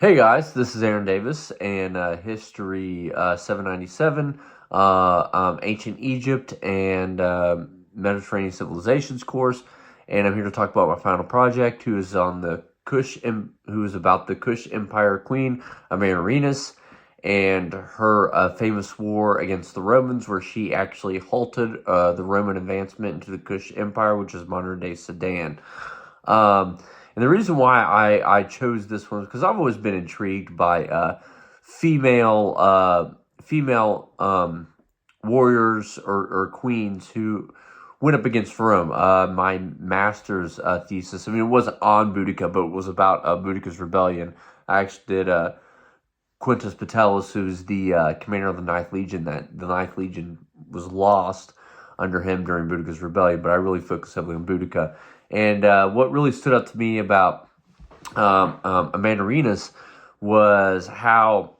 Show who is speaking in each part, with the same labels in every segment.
Speaker 1: Hey guys, this is Aaron Davis and History 797, Ancient Egypt and Mediterranean Civilizations course, and I'm here to talk about my final project, who is about the Kush Empire Queen Amanirenas and her famous war against the Romans, where she actually halted the Roman advancement into the Kush Empire, which is modern day Sudan. And the reason why I chose this one is because I've always been intrigued by female warriors or queens who went up against Rome. My master's thesis, I mean, it wasn't on Boudica, but it was about Boudica's rebellion. I actually did Quintus Metellus, who's the commander of the Ninth Legion. That the Ninth Legion was lost under him during Boudica's rebellion, but I really focused heavily on Boudica. And what really stood out to me about Amanirenas was how,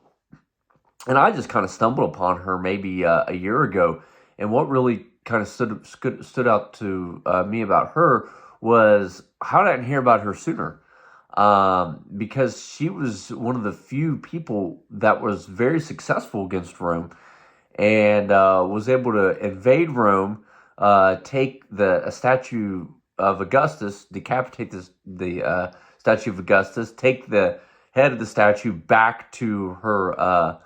Speaker 1: and I just kind of stumbled upon her maybe a year ago, and what really kind of stood out to me about her was how did I didn't hear about her sooner? Because she was one of the few people that was very successful against Rome and was able to invade Rome, take a statue of Augustus, decapitate the statue of Augustus, take the head of the statue back to her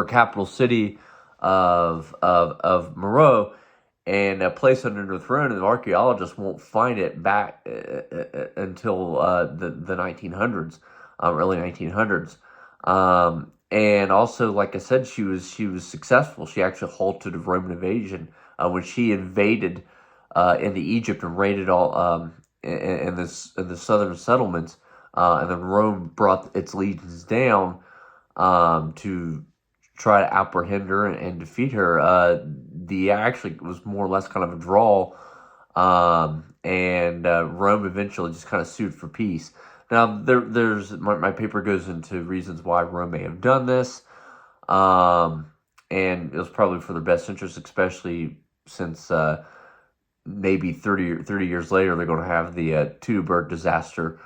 Speaker 1: capital city of Meroe, and place it under the throne, and archaeologists won't find it back until the 1900s, early 1900s. And also, like I said, she was successful. She actually halted the Roman invasion when she invaded into Egypt and raided all in the southern settlements, and then Rome brought its legions down to try to apprehend her and defeat her. The actually was more or less kind of a draw, and Rome eventually just kind of sued for peace. Now, there's my paper goes into reasons why Rome may have done this, and it was probably for their best interest, especially since maybe 30 years later they're going to have the Teutoburg disaster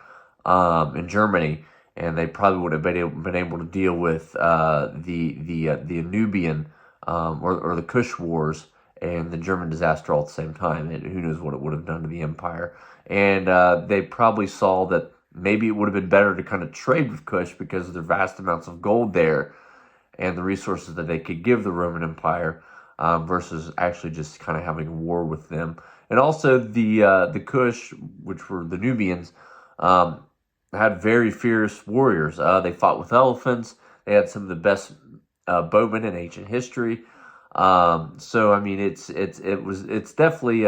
Speaker 1: in Germany, and they probably would have been able to deal with the Nubian or the Kush Wars and the German disaster all at the same time. And who knows what it would have done to the empire. And they probably saw that maybe it would have been better to kind of trade with Kush because of their vast amounts of gold there and the resources that they could give the Roman Empire, versus actually just kind of having a war with them. And also the Kush, which were the Nubians, had very fierce warriors. They fought with elephants. They had some of the best bowmen in ancient history. So I mean, it's definitely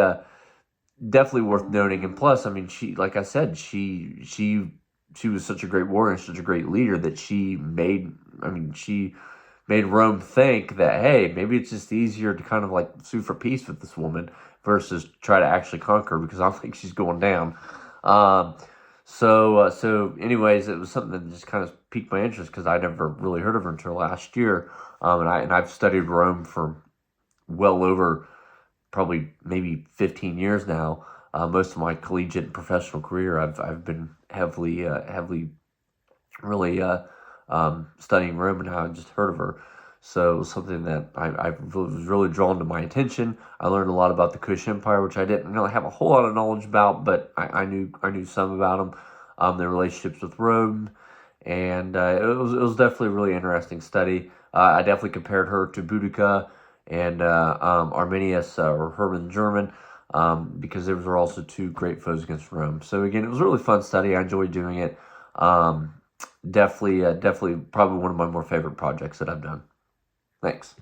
Speaker 1: worth noting. And plus, I mean, she, like I said, she was such a great warrior and such a great leader that she made Rome think that, hey, maybe it's just easier to kind of like sue for peace with this woman versus try to actually conquer her, because I don't think she's going down. So anyways, it was something that just kind of piqued my interest because I never really heard of her until last year. And I've studied Rome for well over probably maybe 15 years now. Most of my collegiate and professional career, I've been heavily really studying Rome, and I just heard of her. So it was something that I was really drawn to my attention. I learned a lot about the Kush Empire, which I didn't really have a whole lot of knowledge about, but I knew some about them, their relationships with Rome, and it was definitely a really interesting study. I definitely compared her to Boudica and Arminius or Hermann the German, because those were also two great foes against Rome. So again, it was a really fun study. I enjoyed doing it. Definitely probably one of my more favorite projects that I've done. Thanks.